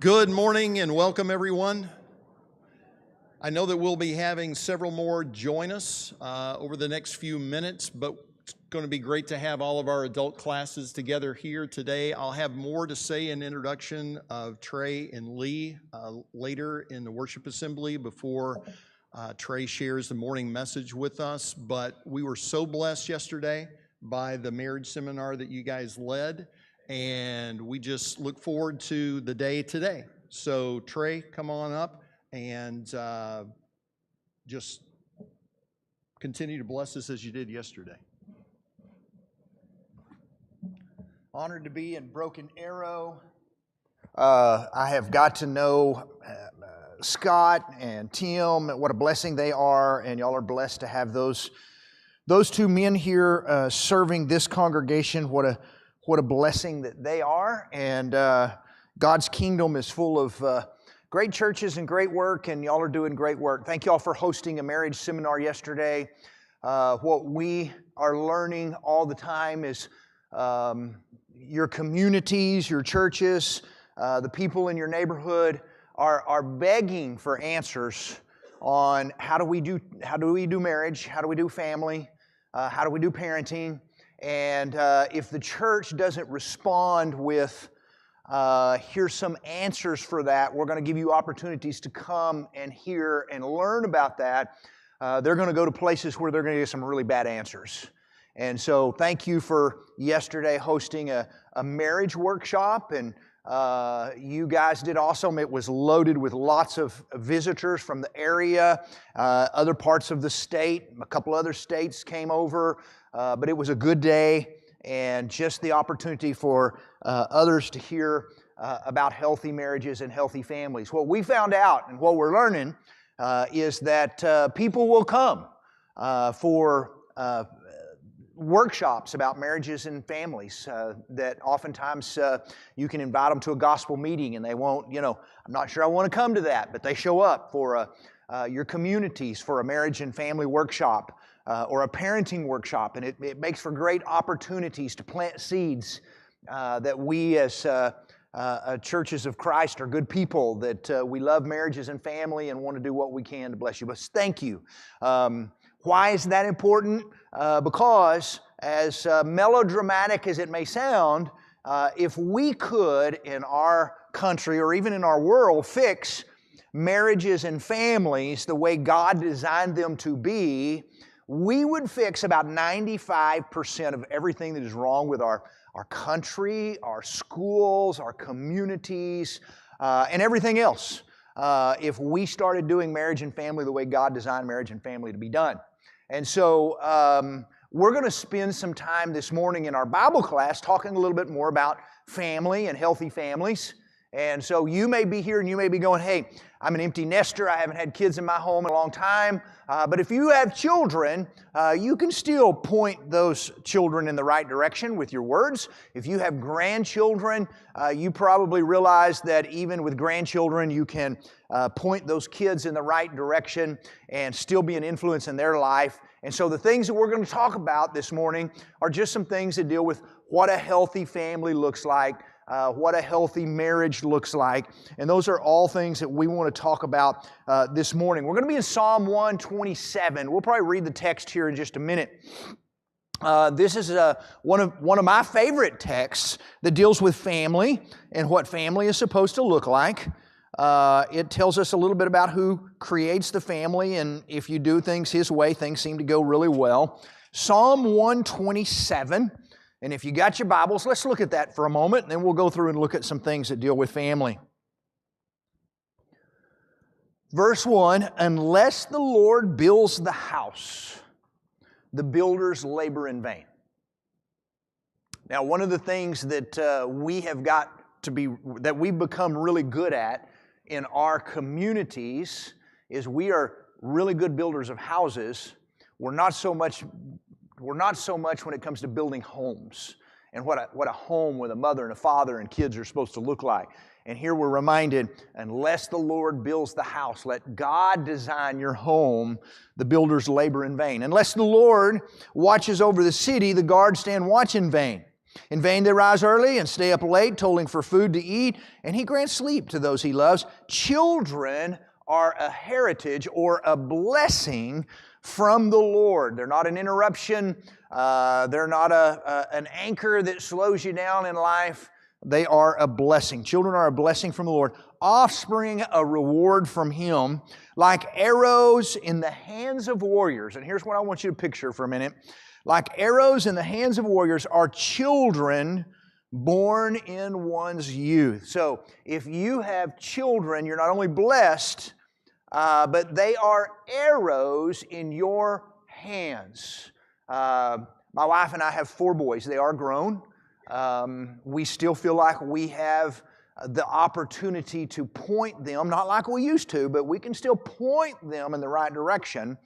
Good morning and welcome everyone. I know that we'll be having several more join us over the next few minutes, but it's going to be great to have all of our adult classes together here today. I'll have more to say in introduction of Trey and Lee later in the worship assembly before Trey shares the morning message with us, but we were so blessed yesterday by the marriage seminar that you guys led. And we just look forward to the day today. So Trey, come on up and just continue to bless us as you did yesterday. Honored to be in Broken Arrow. I have got to know Scott and Tim, what a blessing they are, and y'all are blessed to have those two men here serving this congregation. What a blessing that they are, and God's kingdom is full of great churches and great work, and y'all are doing great work. Thank y'all for hosting a marriage seminar yesterday. What we are learning all the time is your communities, your churches, the people in your neighborhood are begging for answers on how do we do marriage, how do we do family, how do we do parenting. And if the church doesn't respond with, here's some answers for that, we're going to give you opportunities to come and hear and learn about that, they're going to go to places where they're going to get some really bad answers. And so thank you for yesterday hosting a marriage workshop, and you guys did awesome. It was loaded with lots of visitors from the area, other parts of the state. A couple other states came over, but it was a good day and just the opportunity for others to hear about healthy marriages and healthy families. What we found out and what we're learning is that people will come for workshops about marriages and families, that oftentimes you can invite them to a gospel meeting and they won't, I'm not sure I want to come to that, but they show up for your communities for a marriage and family workshop or a parenting workshop, and it makes for great opportunities to plant seeds that we as churches of Christ are good people, that we love marriages and family and want to do what we can to bless you. But thank you. Why is that important? Because as melodramatic as it may sound, if we could in our country or even in our world fix marriages and families the way God designed them to be, we would fix about 95% of everything that is wrong with our country, our schools, our communities, and everything else. If we started doing marriage and family the way God designed marriage and family to be done. And so we're going to spend some time this morning in our Bible class talking a little bit more about family and healthy families. And so you may be here and you may be going, hey, I'm an empty nester. I haven't had kids in my home in a long time. But if you have children, you can still point those children in the right direction with your words. If you have grandchildren, you probably realize that even with grandchildren, you can point those kids in the right direction and still be an influence in their life. And so the things that we're going to talk about this morning are just some things that deal with what a healthy family looks like, what a healthy marriage looks like. And those are all things that we want to talk about this morning. We're going to be in Psalm 127. We'll probably read the text here in just a minute. This is one of my favorite texts that deals with family and what family is supposed to look like. It tells us a little bit about who creates the family, and if you do things His way, things seem to go really well. Psalm 127. And if you got your Bibles, let's look at that for a moment, and then we'll go through and look at some things that deal with family. Verse 1, unless the Lord builds the house, the builders labor in vain. Now, one of the things that we've become really good at in our communities is we are really good builders of houses. We're not so much when it comes to building homes and what a home with a mother and a father and kids are supposed to look like. And here we're reminded, unless the Lord builds the house, let God design your home, the builders labor in vain. Unless the Lord watches over the city, the guards stand watch in vain. In vain they rise early and stay up late, toiling for food to eat, and He grants sleep to those He loves. Children are a heritage or a blessing from the Lord. They're not an interruption. They're not an anchor that slows you down in life. They are a blessing. Children are a blessing from the Lord. Offspring, a reward from Him, like arrows in the hands of warriors. And here's what I want you to picture for a minute. Like arrows in the hands of warriors are children born in one's youth. So if you have children, you're not only blessed, but they are arrows in your hands. My wife and I have 4 boys. They are grown. We still feel like we have the opportunity to point them, not like we used to, but we can still point them in the right direction.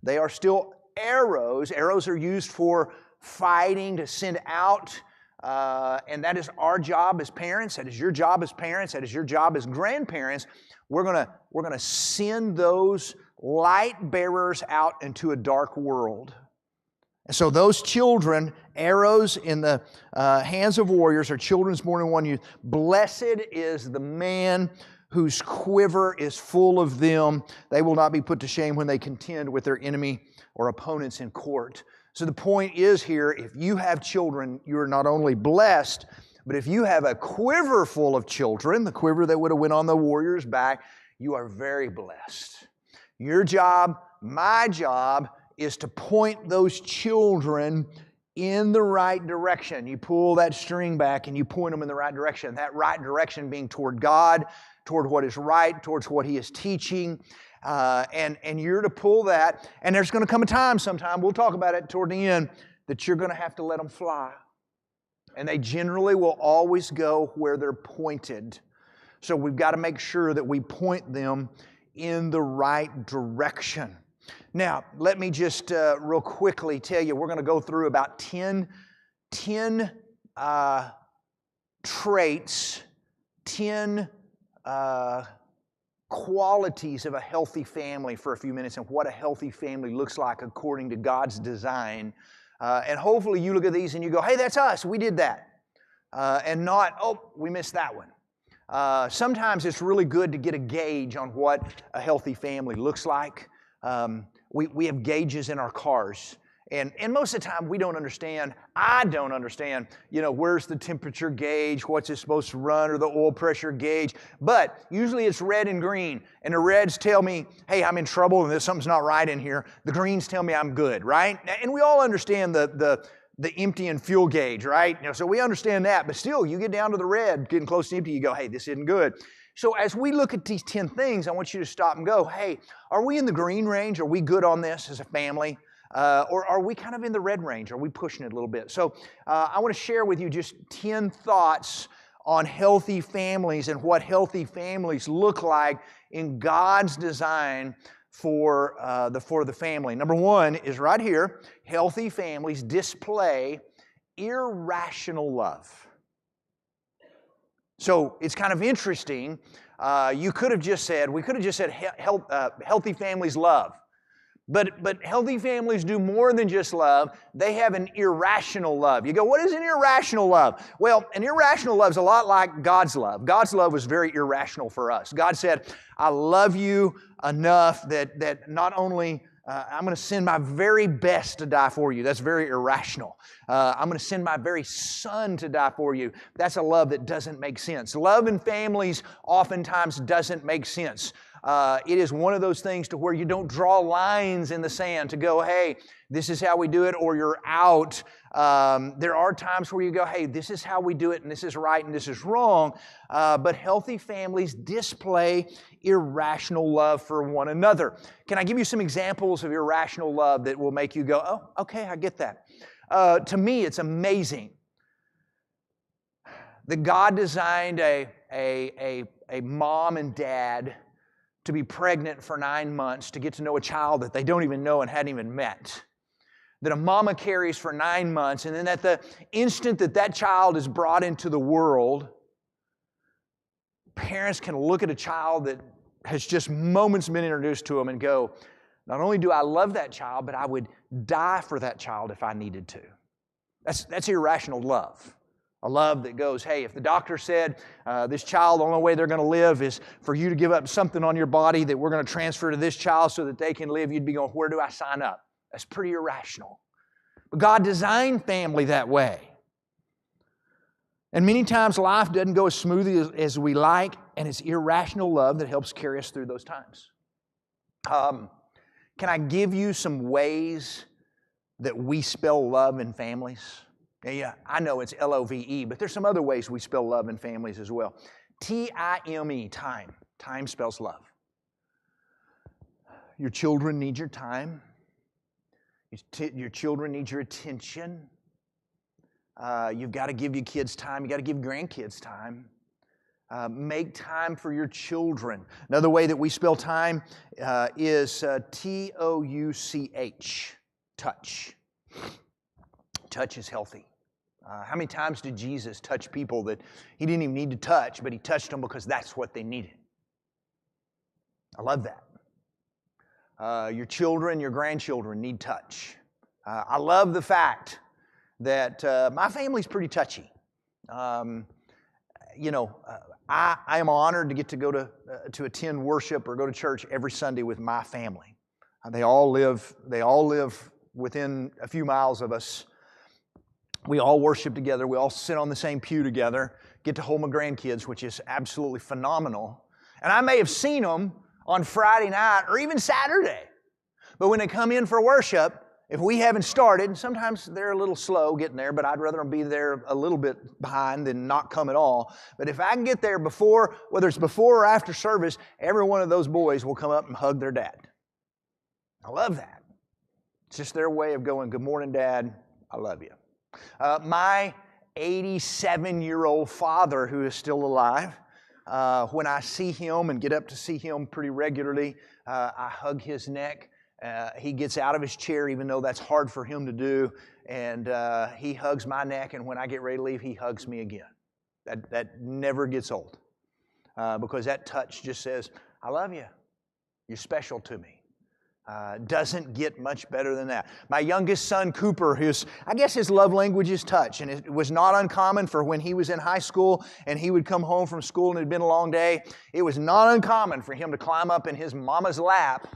They are still arrows. Arrows are used for fighting, to send out, and that is our job as parents. That is your job as parents. That is your job as grandparents. We're gonna send those light bearers out into a dark world. And so those children, arrows in the hands of warriors, are children born in one youth. Blessed is the man whose quiver is full of them. They will not be put to shame when they contend with their enemy or opponents in court. So the point is here, if you have children, you're not only blessed, but if you have a quiver full of children, the quiver that would have went on the warrior's back, you are very blessed. Your job, my job, is to point those children in the right direction. You pull that string back and you point them in the right direction. That right direction being toward God, toward what is right, towards what He is teaching. And you're to pull that. And there's going to come a time sometime, we'll talk about it toward the end, that you're going to have to let them fly. And they generally will always go where they're pointed. So we've got to make sure that we point them in the right direction. Now, let me just real quickly tell you, we're going to go through about 10 traits, 10 qualities of a healthy family for a few minutes and what a healthy family looks like according to God's design. And hopefully you look at these and you go, hey, that's us, we did that. And not, oh, we missed that one. Sometimes it's really good to get a gauge on what a healthy family looks like. We have gauges in our cars. And most of the time we don't understand, I don't understand, where's the temperature gauge, what's it supposed to run, or the oil pressure gauge. But usually it's red and green. And the reds tell me, hey, I'm in trouble and something's not right in here. The greens tell me I'm good, right? And we all understand the empty and fuel gauge, right? So we understand that. But still, you get down to the red, getting close to empty, you go, hey, this isn't good. So as we look at these 10 things, I want you to stop and go, hey, are we in the green range? Are we good on this as a family? Or are we kind of in the red range? Are we pushing it a little bit? So I want to share with you just 10 thoughts on healthy families and what healthy families look like in God's design for the family. Number 1 is right here. Healthy families display irrational love. So it's kind of interesting. We could have just said healthy families love. But healthy families do more than just love. They have an irrational love. You go, what is an irrational love? Well, an irrational love is a lot like God's love. God's love was very irrational for us. God said, I love you enough that not only I'm going to send my very best to die for you. That's very irrational. I'm going to send my very son to die for you. That's a love that doesn't make sense. Love in families oftentimes doesn't make sense. It is one of those things to where you don't draw lines in the sand to go, hey, this is how we do it, or you're out. There are times where you go, hey, this is how we do it, and this is right, and this is wrong. But healthy families display irrational love for one another. Can I give you some examples of irrational love that will make you go, oh, okay, I get that. To me, it's amazing that God designed a mom and dad to be pregnant for 9 months to get to know a child that they don't even know and hadn't even met. That a mama carries for 9 months, and then at the instant that child is brought into the world, parents can look at a child that has just moments been introduced to them and go, not only do I love that child, but I would die for that child if I needed to. That's irrational love. A love that goes, hey, if the doctor said this child, the only way they're going to live is for you to give up something on your body that we're going to transfer to this child so that they can live, you'd be going, where do I sign up? That's pretty irrational. But God designed family that way. And many times life doesn't go as smoothly as we like, and it's irrational love that helps carry us through those times. Can I give you some ways that we spell love in families? Yeah, I know it's L-O-V-E, but there's some other ways we spell love in families as well. T-I-M-E, time. Time spells love. Your children need your time. Your children need your attention. You've got to give your kids time. You've got to give grandkids time. Make time for your children. Another way that we spell time is T-O-U-C-H, touch. Touch is healthy. How many times did Jesus touch people that He didn't even need to touch, but He touched them because that's what they needed? I love that. Your children, your grandchildren need touch. I love the fact that my family's pretty touchy. I am honored to get to go to attend worship or go to church every Sunday with my family. They all live within a few miles of us. We all worship together. We all sit on the same pew together, get to hold my grandkids, which is absolutely phenomenal. And I may have seen them on Friday night or even Saturday. But when they come in for worship, if we haven't started, sometimes they're a little slow getting there, but I'd rather them be there a little bit behind than not come at all. But if I can get there before, whether it's before or after service, every one of those boys will come up and hug their dad. I love that. It's just their way of going, good morning, Dad. I love you. My 87-year-old father, who is still alive, when I see him and get up to see him pretty regularly, I hug his neck. He gets out of his chair, even though that's hard for him to do, and he hugs my neck, and when I get ready to leave, he hugs me again. That never gets old, because that touch just says, I love you. You're special to me. Doesn't get much better than that. My youngest son, Cooper, I guess his love language is touch, and it was not uncommon for when he was in high school and he would come home from school and it had been a long day. It was not uncommon for him to climb up in his mama's lap,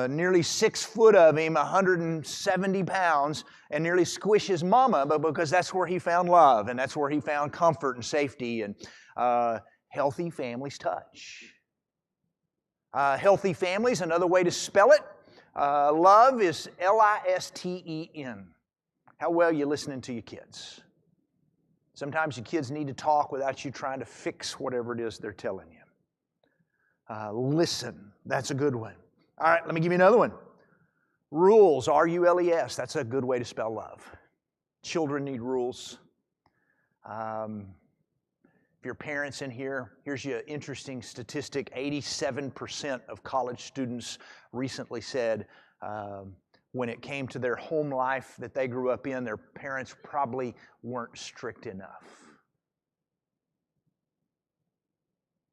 nearly 6 foot of him, 170 pounds, and nearly squish his mama, but because that's where he found love and that's where he found comfort and safety, and healthy families touch. Healthy families, another way to spell it, love is L-I-S-T-E-N. How well you listening to your kids? Sometimes your kids need to talk without you trying to fix whatever it is they're telling you. Listen, that's a good one. All right, let me give you another one. Rules, R-U-L-E-S, that's a good way to spell love. Children need rules. If your parents in here, here's your interesting statistic. 87% of college students recently said when it came to their home life that they grew up in, their parents probably weren't strict enough.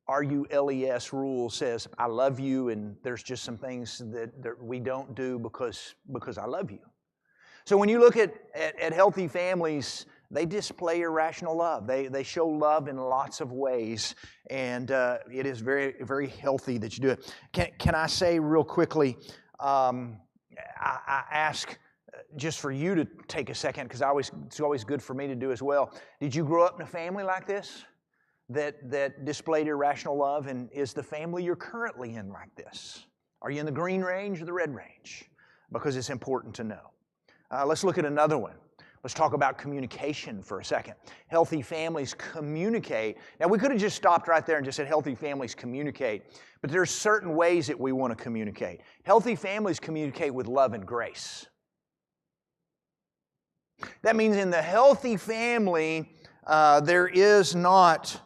R-U-L-E-S rule says, I love you, and there's just some things that we don't do because I love you. So when you look at healthy families, they display irrational love. They show love in lots of ways, and it is very, very healthy that you do it. Can I say real quickly, I ask just for you to take a second, because it's always good for me to do as well. Did you grow up in a family like this that displayed irrational love, and is the family you're currently in like this? Are you in the green range or the red range? Because it's important to know. Let's look at another one. Let's talk about communication for a second. Healthy families communicate. Now, we could have just stopped right there and just said healthy families communicate, but there are certain ways that we want to communicate. Healthy families communicate with love and grace. That means in the healthy family, there is not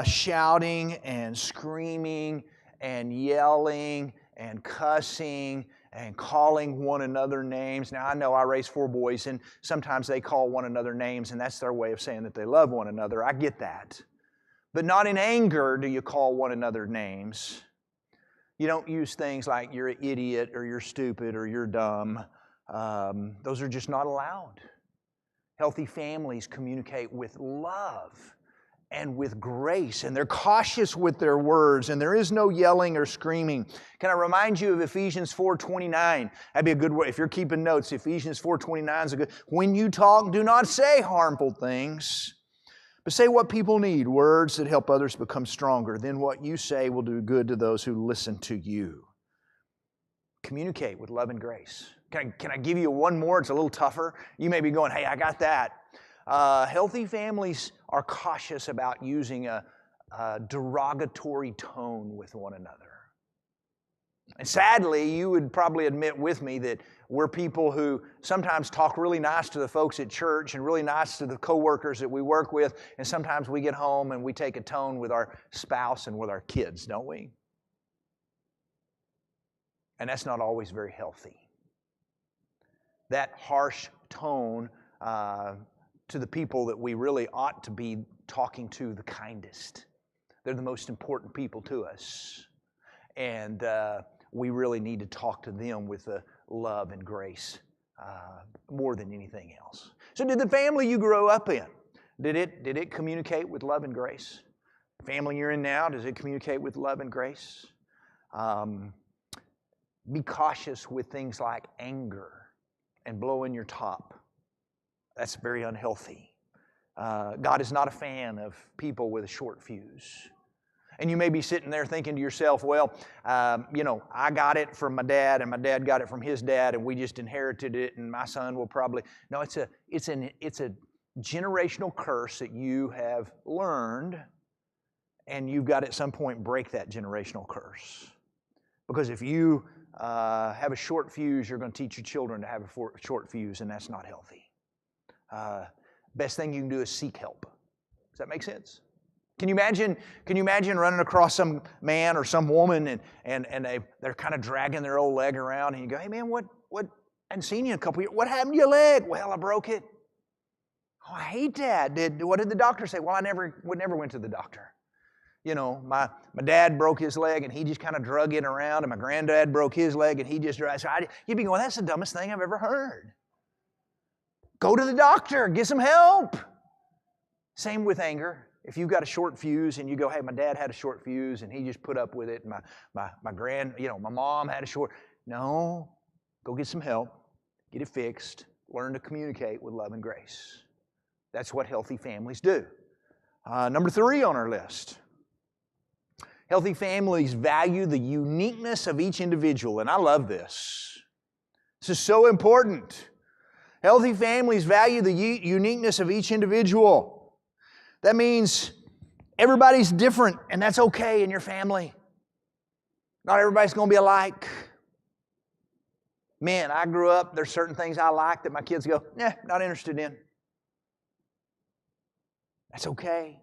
shouting and screaming and yelling and cussing and calling one another names. Now, I know I raised 4 boys, and sometimes they call one another names, and that's their way of saying that they love one another. I get that. But not in anger do you call one another names. You don't use things like you're an idiot or you're stupid or you're dumb. Those are just not allowed. Healthy families communicate with love and with grace, and they're cautious with their words, and there is no yelling or screaming. Can I remind you of Ephesians 4:29? That'd be a good way. If you're keeping notes, Ephesians 4:29 is a good. When you talk, do not say harmful things, but say what people need, words that help others become stronger. Then what you say will do good to those who listen to you. Communicate with love and grace. Can I give you one more? It's a little tougher. You may be going, hey, I got that. Healthy families are cautious about using a derogatory tone with one another. And sadly, you would probably admit with me that we're people who sometimes talk really nice to the folks at church and really nice to the coworkers that we work with, and sometimes we get home and we take a tone with our spouse and with our kids, don't we? And that's not always very healthy. That harsh tone to the people that we really ought to be talking to the kindest. They're the most important people to us. And we really need to talk to them with love and grace more than anything else. So did the family you grew up in, did it communicate with love and grace? The family you're in now, does it communicate with love and grace? Be cautious with things like anger and blowing your top. That's very unhealthy. God is not a fan of people with a short fuse. And you may be sitting there thinking to yourself, well, I got it from my dad, and my dad got it from his dad, and we just inherited it, and my son will probably... No, it's a generational curse that you have learned, and you've got to at some point break that generational curse. Because if you have a short fuse, you're going to teach your children to have a short fuse, and that's not healthy. Best thing you can do is seek help. Does that make sense? Can you imagine running across some man or some woman and they're kind of dragging their old leg around, and you go, hey man, what? I hadn't seen you in a couple years. What happened to your leg? Well, I broke it. Oh, I hate that. What did the doctor say? Well, I never went to the doctor. You know, my dad broke his leg, and he just kind of drug it around, and my granddad broke his leg, and he just dragged. So you'd be going, that's the dumbest thing I've ever heard. Go to the doctor. Get some help. Same with anger. If you've got a short fuse and you go, hey, my dad had a short fuse, and he just put up with it, and my mom had a short. No, go get some help. Get it fixed. Learn to communicate with love and grace. That's what healthy families do. Number 3 on our list. Healthy families value the uniqueness of each individual, and I love this. This is so important. Healthy families value the uniqueness of each individual. That means everybody's different, and that's okay in your family. Not everybody's going to be alike. Man, I grew up, there's certain things I like that my kids go, not interested in. That's okay.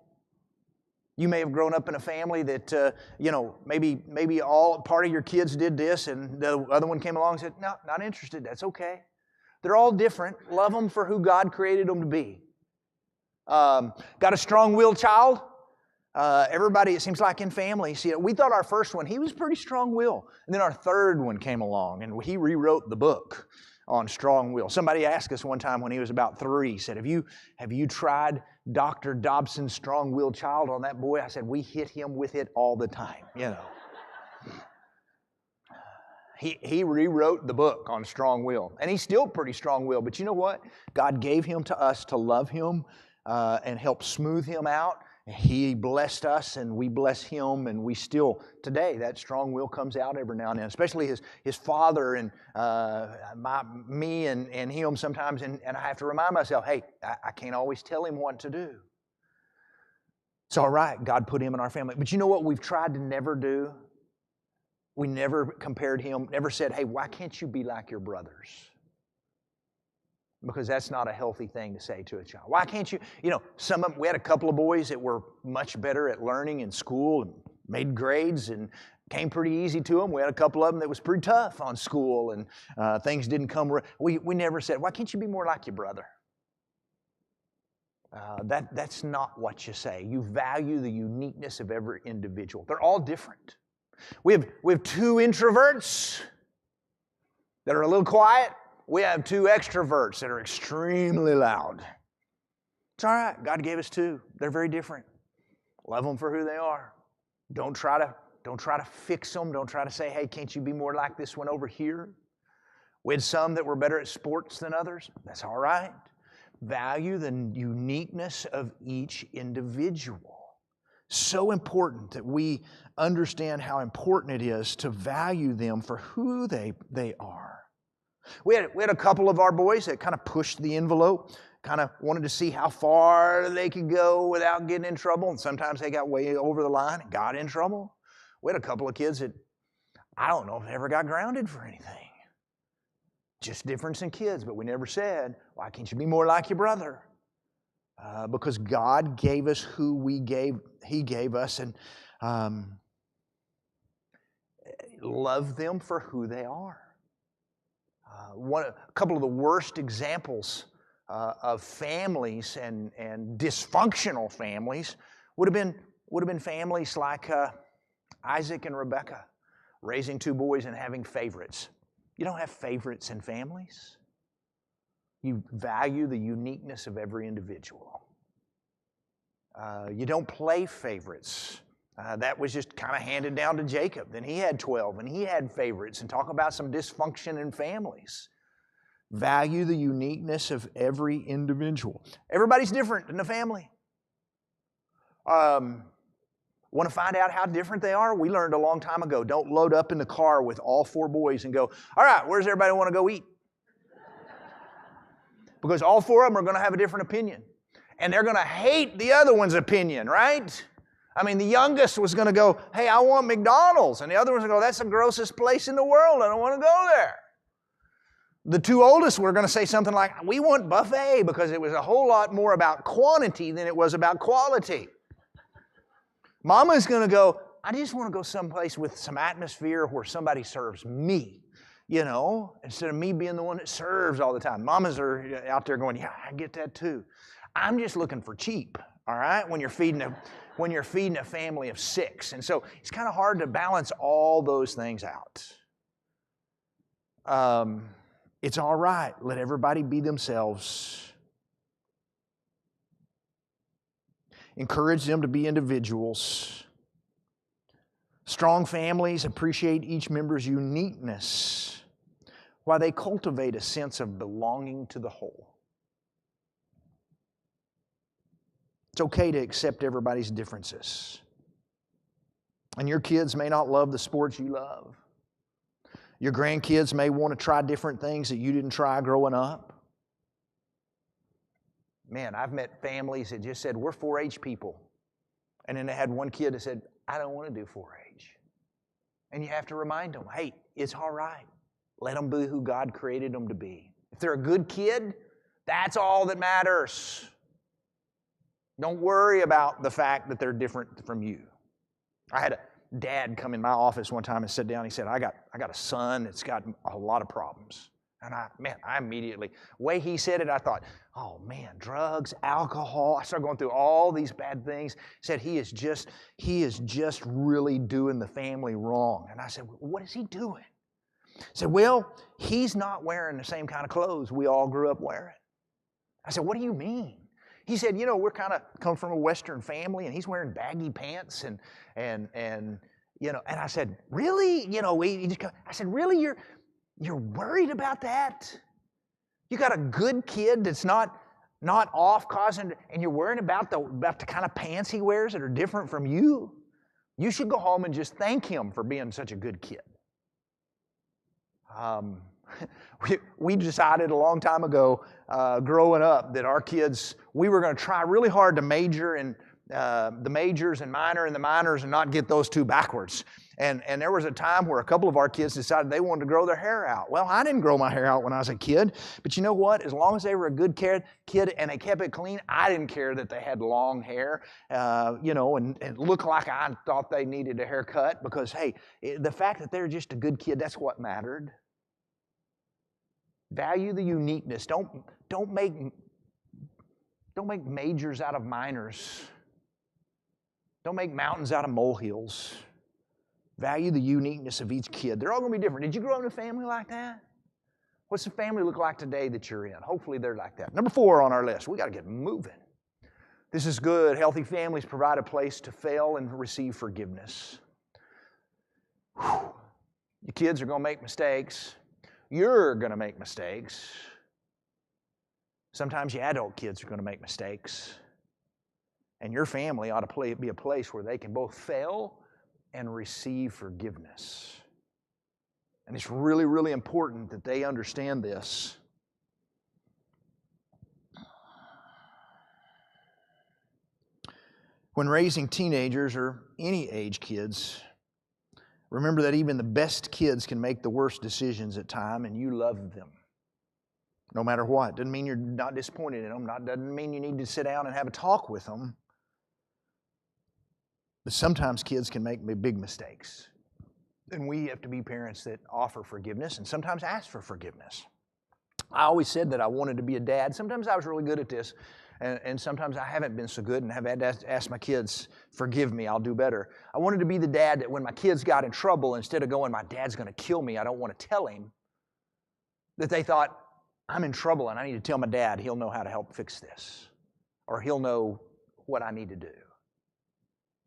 You may have grown up in a family that, maybe all part of your kids did this, and the other one came along and said, no, not interested. That's okay. They're all different. Love them for who God created them to be. Got a strong-willed child? Everybody, it seems like in family, see, we thought our first one, he was pretty strong-willed. And then our third one came along, and he rewrote the book on strong will. Somebody asked us one time when he was about 3, he said, have you tried Dr. Dobson's strong-willed child on that boy? I said, we hit him with it all the time, He rewrote the book on strong will, and he's still pretty strong-willed. But you know what? God gave him to us to love him and help smooth him out. He blessed us, and we bless him, and we still, today, that strong will comes out every now and then, especially his father and me and him sometimes, and I have to remind myself, hey, I can't always tell him what to do. It's all right. God put him in our family. But you know what we've tried to never do? We never compared him, never said, hey, why can't you be like your brothers? Because that's not a healthy thing to say to a child. Why can't you? We had a couple of boys that were much better at learning in school and made grades and came pretty easy to them. We had a couple of them that was pretty tough on school and things didn't come. We never said, why can't you be more like your brother? That's not what you say. You value the uniqueness of every individual. They're all different. We have 2 introverts that are a little quiet. We have two extroverts that are extremely loud. It's all right. God gave us two. They're very different. Love them for who they are. Don't try to fix them. Don't try to say, hey, can't you be more like this one over here? We had some that were better at sports than others. That's all right. Value the uniqueness of each individual. So important that we understand how important it is to value them for who they are. We had a couple of our boys that kind of pushed the envelope, kind of wanted to see how far they could go without getting in trouble, and sometimes they got way over the line and got in trouble. We had a couple of kids that, I don't know if they ever got grounded for anything. Just difference in kids, but we never said, why can't you be more like your brother? Because God gave us who He gave us, and love them for who they are. A couple of the worst examples of families and dysfunctional families would have been families like Isaac and Rebekah, raising two boys and having favorites. You don't have favorites in families. You value the uniqueness of every individual. You don't play favorites. That was just kind of handed down to Jacob. Then he had 12 and he had favorites. And talk about some dysfunction in families. Value the uniqueness of every individual. Everybody's different in the family. Want to find out how different they are? We learned a long time ago, don't load up in the car with all four boys and go, all right, where's everybody want to go eat? Because all four of them are going to have a different opinion. And they're going to hate the other one's opinion, right? I mean, the youngest was going to go, hey, I want McDonald's. And the other one's going to go, that's the grossest place in the world. I don't want to go there. The two oldest were going to say something like, we want buffet, because it was a whole lot more about quantity than it was about quality. Mama's going to go, I just want to go someplace with some atmosphere where somebody serves me, instead of me being the one that serves all the time. Mamas are out there going, yeah, I get that too. I'm just looking for cheap, all right, when you're feeding a family of 6. And so it's kind of hard to balance all those things out. It's all right. Let everybody be themselves. Encourage them to be individuals. Strong families appreciate each member's uniqueness while they cultivate a sense of belonging to the whole. It's okay to accept everybody's differences. And your kids may not love the sports you love. Your grandkids may want to try different things that you didn't try growing up. Man, I've met families that just said, we're 4-H people. And then they had one kid that said, I don't want to do 4-H. And you have to remind them, hey, it's all right. Let them be who God created them to be. If they're a good kid, that's all that matters. Don't worry about the fact that they're different from you. I had a dad come in my office one time and sit down. He said, I got a son that's got a lot of problems. And I immediately, the way he said it, I thought, oh man, drugs, alcohol. I started going through all these bad things. He said, he is just really doing the family wrong. And I said, what is he doing? He said, well, he's not wearing the same kind of clothes we all grew up wearing. I said, what do you mean? He said, we're kind of come from a Western family, and he's wearing baggy pants and I said, really? I said, really? You're worried about that? You got a good kid that's not off causing, and you're worrying about the kind of pants he wears that are different from you? You should go home and just thank him for being such a good kid. We decided a long time ago, growing up, that our kids, we were going to try really hard to major in the majors and minor in the minors and not get those two backwards. And there was a time where a couple of our kids decided they wanted to grow their hair out. Well, I didn't grow my hair out when I was a kid, but you know what? As long as they were a good kid and they kept it clean, I didn't care that they had long hair, and looked like I thought they needed a haircut, because, hey, the fact that they're just a good kid, that's what mattered. Value the uniqueness. Don't make majors out of minors. Don't make mountains out of molehills. Value the uniqueness of each kid. They're all going to be different. Did you grow up in a family like that? What's the family look like today that you're in? Hopefully they're like that. Number 4 on our list, we got to get moving. This is good. Healthy families provide a place to fail and receive forgiveness. Whew. Your kids are going to make mistakes. You're going to make mistakes. Sometimes your adult kids are going to make mistakes. And your family ought to be a place where they can both fail and receive forgiveness. And it's really, really important that they understand this. When raising teenagers or any age kids, remember that even the best kids can make the worst decisions at times, and you love them. No matter what. Doesn't mean you're not disappointed in them. Doesn't mean you need to sit down and have a talk with them. But sometimes kids can make big mistakes. And we have to be parents that offer forgiveness and sometimes ask for forgiveness. I always said that I wanted to be a dad. Sometimes I was really good at this, and sometimes I haven't been so good and have had to ask my kids, forgive me, I'll do better. I wanted to be the dad that when my kids got in trouble, instead of going, my dad's going to kill me, I don't want to tell him, that they thought, I'm in trouble and I need to tell my dad, he'll know how to help fix this. Or he'll know what I need to do.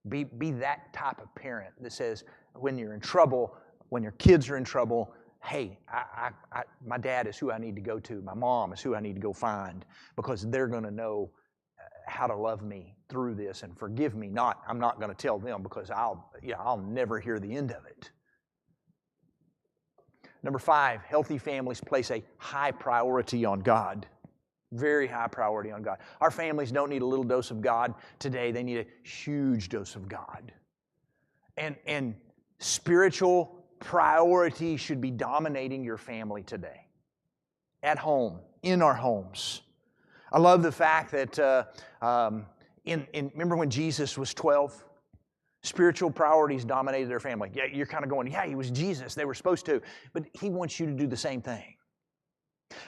Be that type of parent that says, when you're in trouble, when your kids are in trouble, hey, my dad is who I need to go to. My mom is who I need to go find, because they're going to know how to love me through this and forgive me. I'm not going to tell them, because I'll never hear the end of it. Number 5, healthy families place a high priority on God. Very high priority on God. Our families don't need a little dose of God today. They need a huge dose of God. And spiritual priority should be dominating your family today. At home, in our homes. I love the fact that, remember when Jesus was 12? Spiritual priorities dominated their family. Yeah, you're kind of going, yeah, he was Jesus. They were supposed to. But he wants you to do the same thing.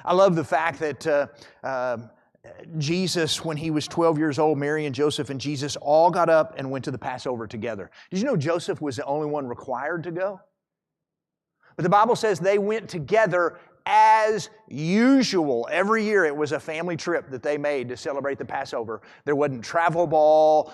I love the fact that Jesus, when he was 12 years old, Mary and Joseph and Jesus all got up and went to the Passover together. Did you know Joseph was the only one required to go? But the Bible says they went together as usual. Every year it was a family trip that they made to celebrate the Passover. There wasn't travel ball.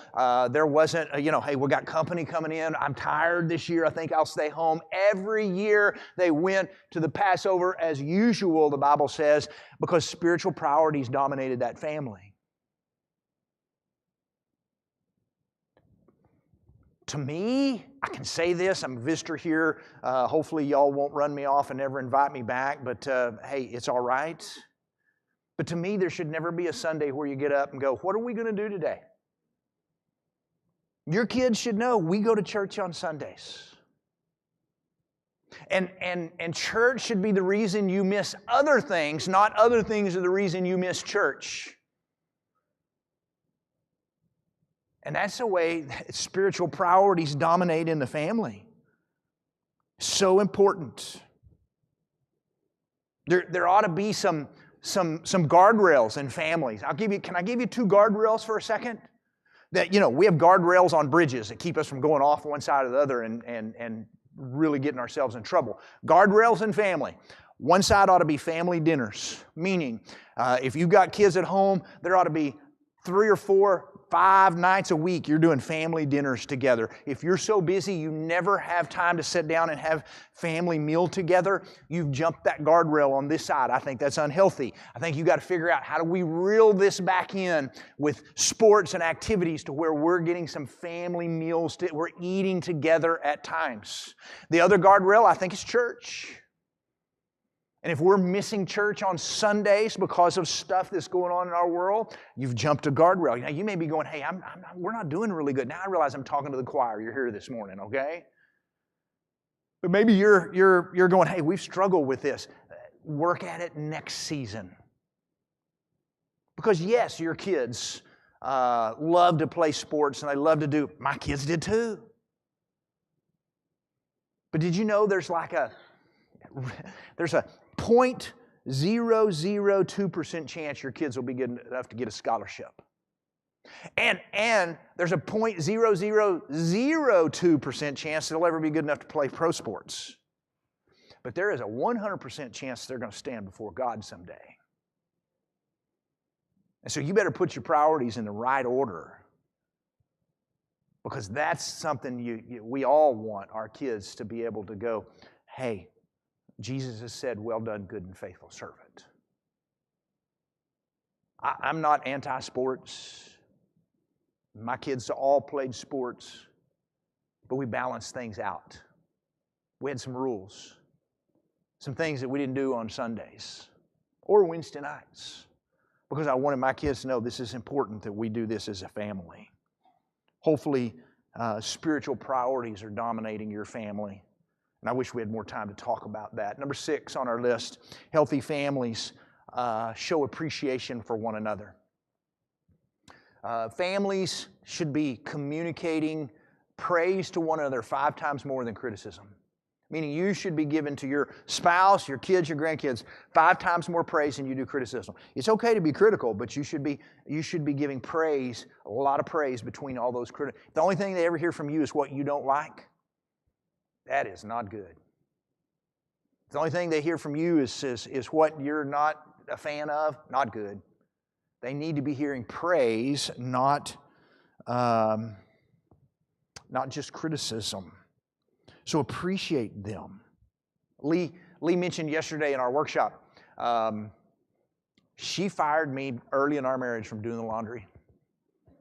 There wasn't, hey, we got company coming in. I'm tired this year. I think I'll stay home. Every year they went to the Passover as usual, the Bible says, because spiritual priorities dominated that family. To me, I can say this, I'm a visitor here. Hopefully y'all won't run me off and never invite me back, but hey, it's all right. But to me, there should never be a Sunday where you get up and go, what are we going to do today? Your kids should know we go to church on Sundays. And church should be the reason you miss other things, not other things are the reason you miss church. And that's the way that spiritual priorities dominate in the family. So important. There ought to be some guardrails in families. Can I give you 2 guardrails for a second? That, we have guardrails on bridges that keep us from going off one side or the other and really getting ourselves in trouble. Guardrails in family. One side ought to be family dinners, meaning if you've got kids at home, there ought to be 3 or 4, 5 nights a week you're doing family dinners together. If you're so busy you never have time to sit down and have family meal together, you've jumped that guardrail on this side. I think that's unhealthy. I think you've got to figure out how do we reel this back in with sports and activities to where we're getting some family meals, we're eating together at times. The other guardrail, I think, is church. And if we're missing church on Sundays because of stuff that's going on in our world, you've jumped a guardrail. You may be going, hey, we're not doing really good. Now I realize I'm talking to the choir. You're here this morning, okay? But maybe you're going, hey, we've struggled with this. Work at it next season. Because yes, your kids love to play sports and they love to do, my kids did too. But did you know there's a 0.002% chance your kids will be good enough to get a scholarship. And there's a 0.0002% chance they'll ever be good enough to play pro sports. but there is a 100% chance they're going to stand before God someday. And so you better put your priorities in the right order, because that's something we all want our kids to be able to go, hey, Jesus has said, well done, good and faithful servant. I'm not anti-sports. My kids all played sports, but we balanced things out. We had some rules, some things that we didn't do on Sundays or Wednesday nights, because I wanted my kids to know this is important that we do this as a family. Hopefully, spiritual priorities are dominating your family. And I wish we had more time to talk about that. Number 6 on our list, healthy families show appreciation for one another. Families should be communicating praise to one another 5 times more than criticism. Meaning you should be giving to your spouse, your kids, your grandkids 5 times more praise than you do criticism. It's okay to be critical, but you should be giving praise, a lot of praise between all those critics. The only thing they ever hear from you is what you don't like. That is not good. The only thing they hear from you is what you're not a fan of. Not good. They need to be hearing praise, not just criticism. So appreciate them. Lee mentioned yesterday in our workshop, she fired me early in our marriage from doing the laundry.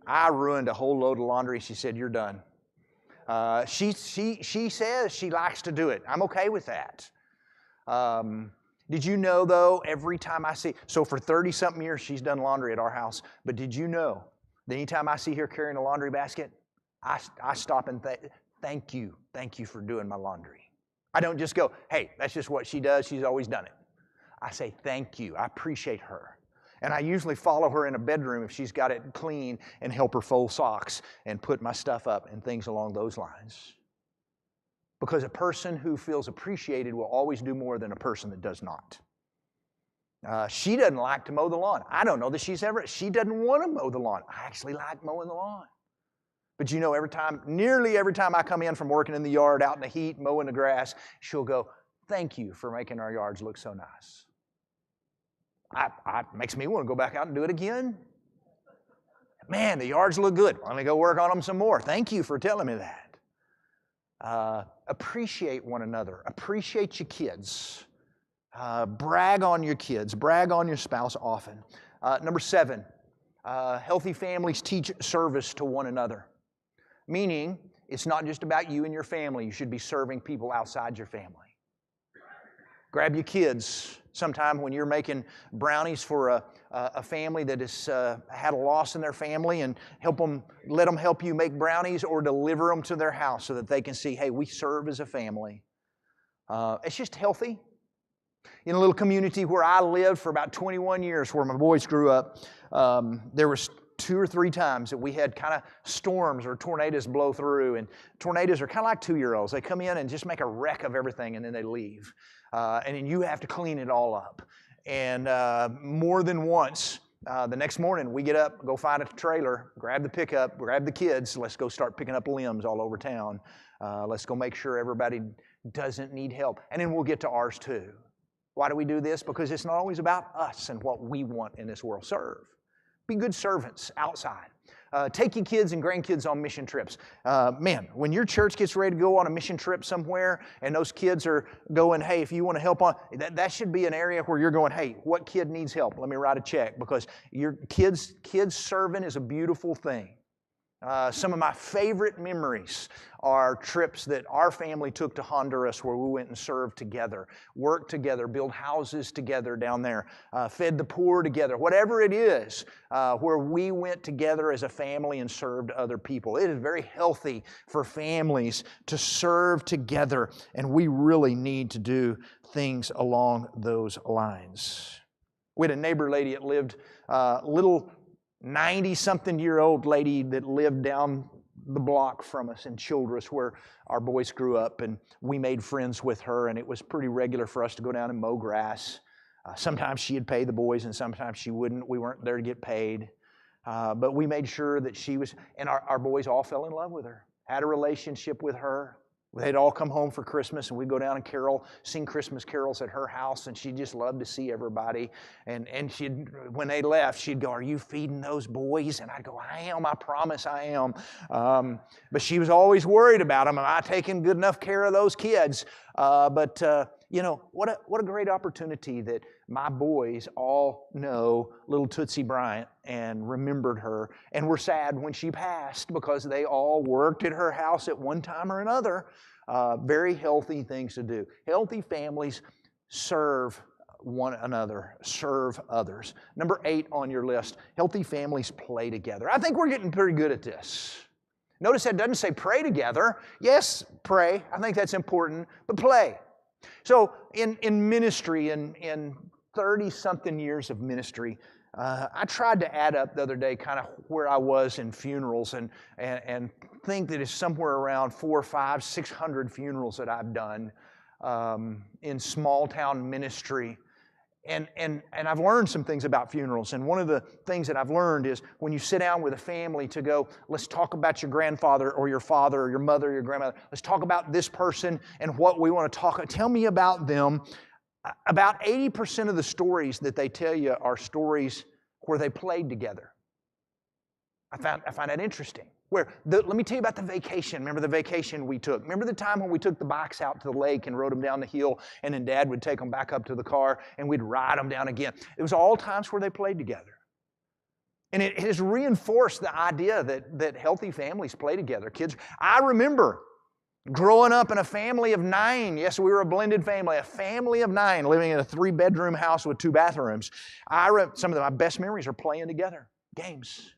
I ruined a whole load of laundry. She said, "You're done." She says she likes to do it. I'm okay with that. Did you know, though, every time I see, so for 30-something years she's done laundry at our house, but did you know that anytime I see her carrying a laundry basket, I stop and thank you for doing my laundry. I don't just go, hey, that's just what she does, she's always done it. I say thank you, I appreciate her. And I usually follow her in a bedroom if she's got it clean and help her fold socks and put my stuff up and things along those lines. Because a person who feels appreciated will always do more than a person that does not. She doesn't like to mow the lawn. I don't know that she doesn't want to mow the lawn. I actually like mowing the lawn. But you know, nearly every time I come in from working in the yard, out in the heat, mowing the grass, she'll go, thank you for making our yards look so nice. It makes me want to go back out and do it again. Man, the yards look good. Let me go work on them some more. Thank you for telling me that. Appreciate one another. Appreciate your kids. Brag on your kids. Brag on your spouse often. Number 7, healthy families teach service to one another. Meaning, it's not just about you and your family. You should be serving people outside your family. Grab your kids sometime when you're making brownies for a family that has had a loss in their family, and let them help you make brownies or deliver them to their house so that they can see, hey, we serve as a family. It's just healthy. In a little community where I lived for about 21 years, where my boys grew up, there was 2 or 3 times that we had kind of storms or tornadoes blow through. And tornadoes are kind of like 2-year-olds. They come in and just make a wreck of everything, and then they leave. And then you have to clean it all up. And more than once, the next morning we get up, go find a trailer, grab the pickup, grab the kids, let's go start picking up limbs all over town. Let's go make sure everybody doesn't need help. And then we'll get to ours too. Why do we do this? Because it's not always about us and what we want in this world. Serve. Be good servants outside. Take your kids and grandkids on mission trips. Man, when your church gets ready to go on a mission trip somewhere and those kids are going, hey, if you want to help on, that should be an area where you're going, hey, what kid needs help? Let me write a check, because your kids serving is a beautiful thing. Some of my favorite memories are trips that our family took to Honduras, where we went and served together, worked together, built houses together down there, fed the poor together, whatever it is, where we went together as a family and served other people. It is very healthy for families to serve together, and we really need to do things along those lines. We had a neighbor lady that lived, little 90-something-year-old lady that lived down the block from us in Childress, where our boys grew up, and we made friends with her, and it was pretty regular for us to go down and mow grass. Sometimes she'd pay the boys, and sometimes she wouldn't. We weren't there to get paid. But we made sure that she was, and our boys all fell in love with her, had a relationship with her, They'd all come home for Christmas, and we'd go down and sing Christmas carols at her house, and she just loved to see everybody. And when they left, she'd go, "Are you feeding those boys?" And I'd go, "I am, I promise I am." But she was always worried about them. Am I taking good enough care of those kids? What a great opportunity that my boys all know little Tootsie Bryant and remembered her, and were sad when she passed because they all worked at her house at one time or another. Very healthy things to do. Healthy families serve one another, serve others. Number 8 on your list, healthy families play together. I think we're getting pretty good at this. Notice that doesn't say pray together. Yes, pray. I think that's important, but play. So in ministry, in 30-something years of ministry, I tried to add up the other day kind of where I was in funerals and think that it's somewhere around 400, 500, 600 funerals that I've done in small town ministry. And I've learned some things about funerals. And one of the things that I've learned is when you sit down with a family to go, let's talk about your grandfather or your father or your mother or your grandmother. Let's talk about this person and what we want to talk about. Tell me about them. About 80% of the stories that they tell you are stories where they played together. I find that interesting. Let me tell you about the vacation. Remember the vacation we took? Remember the time when we took the bikes out to the lake and rode them down the hill, and then Dad would take them back up to the car and we'd ride them down again? It was all times where they played together. And it has reinforced the idea that healthy families play together. Kids, I remember growing up in a family of 9. Yes, we were a blended family, a family of 9 living in a 3-bedroom house with 2 bathrooms. Some of my best memories are playing together, games,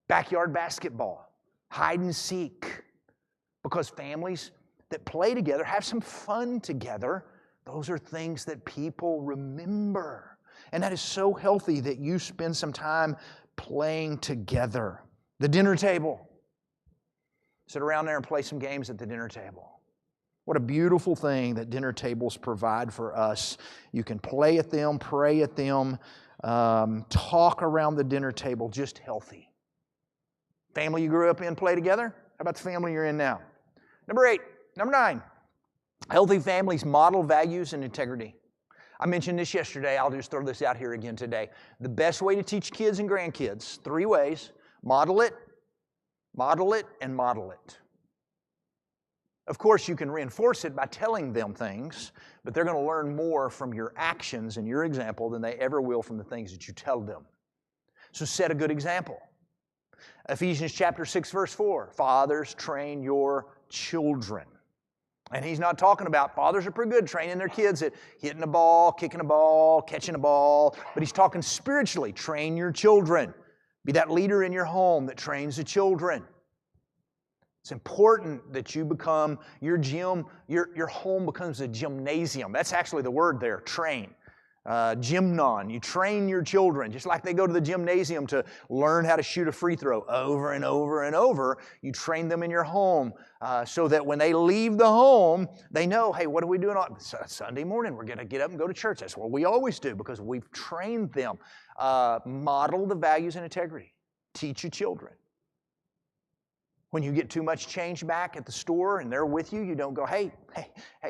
backyard basketball, hide and seek. Because families that play together have some fun together. Those are things that people remember. And that is so healthy that you spend some time playing together. The dinner table. Sit around there and play some games at the dinner table. What a beautiful thing that dinner tables provide for us. You can play at them, pray at them, talk around the dinner table, just healthy. Family you grew up in, play together? How about the family you're in now? Number 9, healthy families model values and integrity. I mentioned this yesterday. I'll just throw this out here again today. The best way to teach kids and grandkids, 3 ways: model it, and model it. Of course, you can reinforce it by telling them things, but they're going to learn more from your actions and your example than they ever will from the things that you tell them. So set a good example. Ephesians chapter 6, verse 4, fathers, train your children. And he's not talking about fathers are pretty good training their kids at hitting a ball, kicking a ball, catching a ball, but he's talking spiritually, train your children. Be that leader in your home that trains the children. It's important that you become your gym, your home becomes a gymnasium. That's actually the word there, train. Gymnon. You train your children, just like they go to the gymnasium to learn how to shoot a free throw over and over and over. You train them in your home so that when they leave the home, they know, hey, what are we doing on Sunday morning? We're going to get up and go to church. That's what we always do because we've trained them. Model the values and integrity. Teach your children. When you get too much change back at the store and they're with you, you don't go, hey,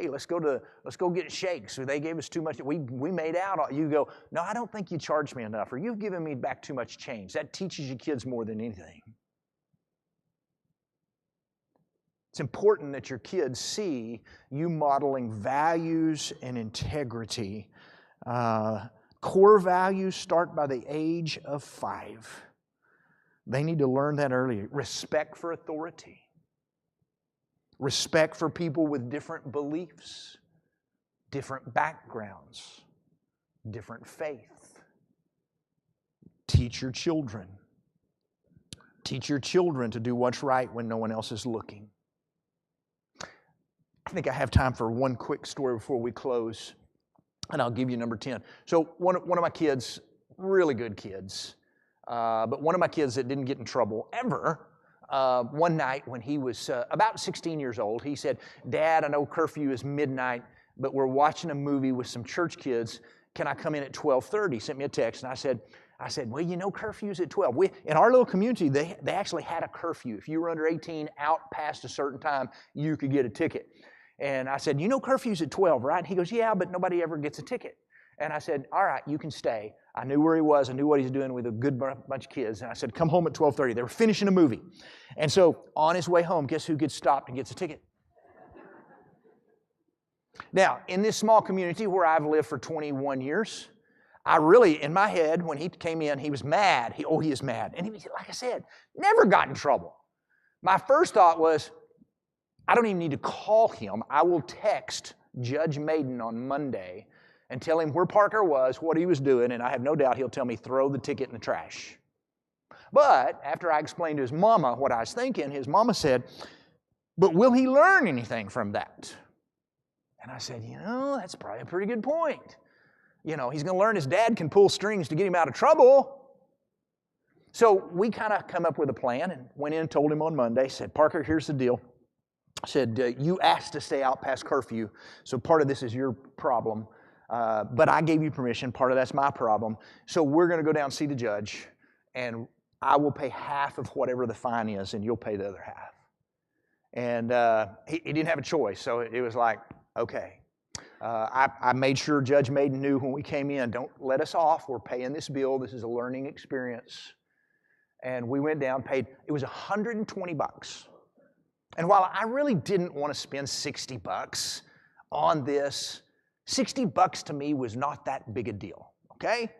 let's go get shakes. So they gave us too much. We made out. You go, no, I don't think you charged me enough, or you've given me back too much change. That teaches your kids more than anything. It's important that your kids see you modeling values and integrity. Core values start by the age of 5. They need to learn that early. Respect for authority. Respect for people with different beliefs, different backgrounds, different faith. Teach your children. Teach your children to do what's right when no one else is looking. I think I have time for one quick story before we close, and I'll give you number 10. So one of my kids, really good kids, but one of my kids that didn't get in trouble ever, one night when he was about 16 years old, he said, Dad, I know curfew is midnight, but we're watching a movie with some church kids. Can I come in at 12:30? He sent me a text, and I said, I said, well, you know, curfew's at 12. In our little community, they actually had a curfew. If you were under 18, out past a certain time, you could get a ticket. And I said, you know, curfew's at 12, right? And he goes, yeah, but nobody ever gets a ticket. And I said, all right, you can stay. I knew where he was. I knew what he was doing with a good bunch of kids. And I said, come home at 12:30. They were finishing a movie. And so on his way home, guess who gets stopped and gets a ticket? Now, in this small community where I've lived for 21 years, I really, in my head, when he came in, he was mad. He is mad. And he, like I said, never got in trouble. My first thought was, I don't even need to call him. I will text Judge Maiden on Monday and tell him where Parker was, what he was doing, and I have no doubt he'll tell me, throw the ticket in the trash. But after I explained to his mama what I was thinking, his mama said, but will he learn anything from that? And I said, you know, that's probably a pretty good point. You know, he's going to learn his dad can pull strings to get him out of trouble. So we kind of come up with a plan and went in and told him on Monday, said, Parker, here's the deal. I said, you asked to stay out past curfew, so part of this is your problem. But I gave you permission. Part of that's my problem. So we're going to go down and see the judge, and I will pay half of whatever the fine is, and you'll pay the other half. And he didn't have a choice, so it was like, okay. I made sure Judge Maiden knew when we came in, don't let us off. We're paying this bill. This is a learning experience. And we went down, paid. It was $120. And while I really didn't want to spend $60 on this, $60 to me was not that big a deal, okay?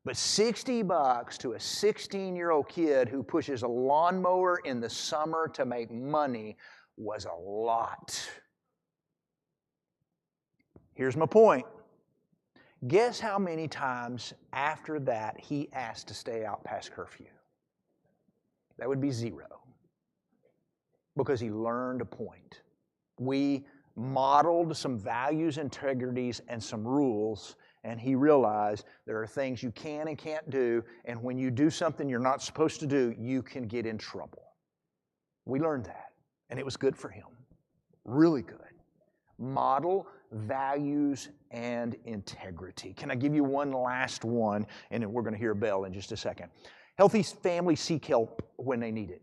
But $60 to a 16-year-old kid who pushes a lawnmower in the summer to make money was a lot. Here's my point. Guess how many times after that he asked to stay out past curfew? That would be 0. Because he learned a point. We modeled some values, integrities, and some rules, and he realized there are things you can and can't do, and when you do something you're not supposed to do, you can get in trouble. We learned that, and it was good for him. Really good. Model values and integrity. Can I give you one last one, and then we're going to hear a bell in just a second. Healthy families seek help when they need it.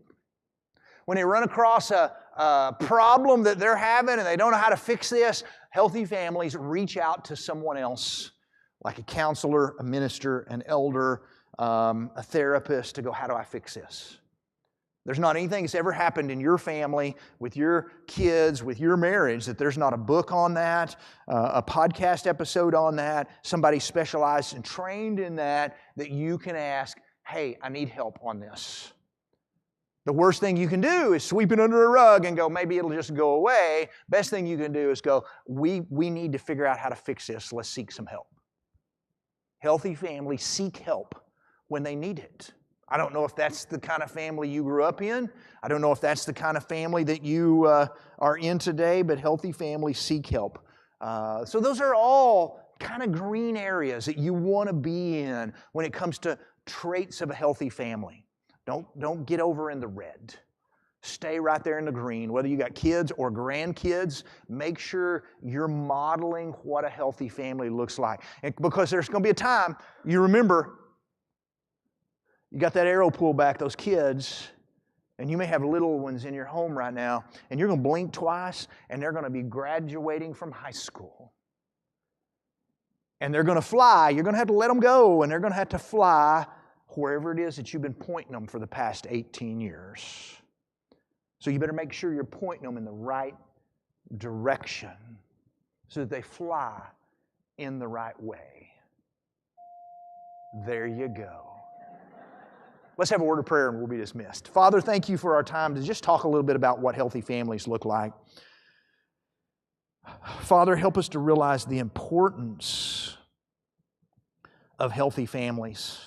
When they run across a problem that they're having and they don't know how to fix this, healthy families reach out to someone else, like a counselor, a minister, an elder, a therapist, to go, how do I fix this? There's not anything that's ever happened in your family, with your kids, with your marriage, that there's not a book on that, a podcast episode on that, somebody specialized and trained in that you can ask, hey, I need help on this. The worst thing you can do is sweep it under a rug and go, maybe it'll just go away. Best thing you can do is go, we need to figure out how to fix this. Let's seek some help. Healthy families seek help when they need it. I don't know if that's the kind of family you grew up in. I don't know if that's the kind of family that you are in today, but healthy families seek help. So those are all kind of green areas that you want to be in when it comes to traits of a healthy family. Don't get over in the red. Stay right there in the green. Whether you got kids or grandkids, make sure you're modeling what a healthy family looks like. And because there's going to be a time, you remember, you got that arrow pulled back, those kids, and you may have little ones in your home right now, and you're going to blink twice, and they're going to be graduating from high school. And they're going to fly. You're going to have to let them go, and they're going to have to fly wherever it is that you've been pointing them for the past 18 years. So you better make sure you're pointing them in the right direction so that they fly in the right way. There you go. Let's have a word of prayer and we'll be dismissed. Father, thank you for our time to just talk a little bit about what healthy families look like. Father, help us to realize the importance of healthy families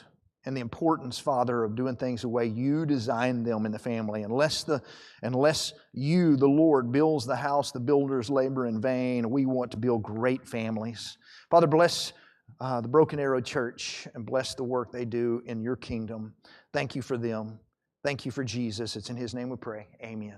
and the importance, Father, of doing things the way you designed them in the family. Unless you, the Lord, builds the house, the builders labor in vain. We want to build great families. Father, bless the Broken Arrow Church and bless the work they do in your kingdom. Thank you for them. Thank you for Jesus. It's in His name we pray. Amen.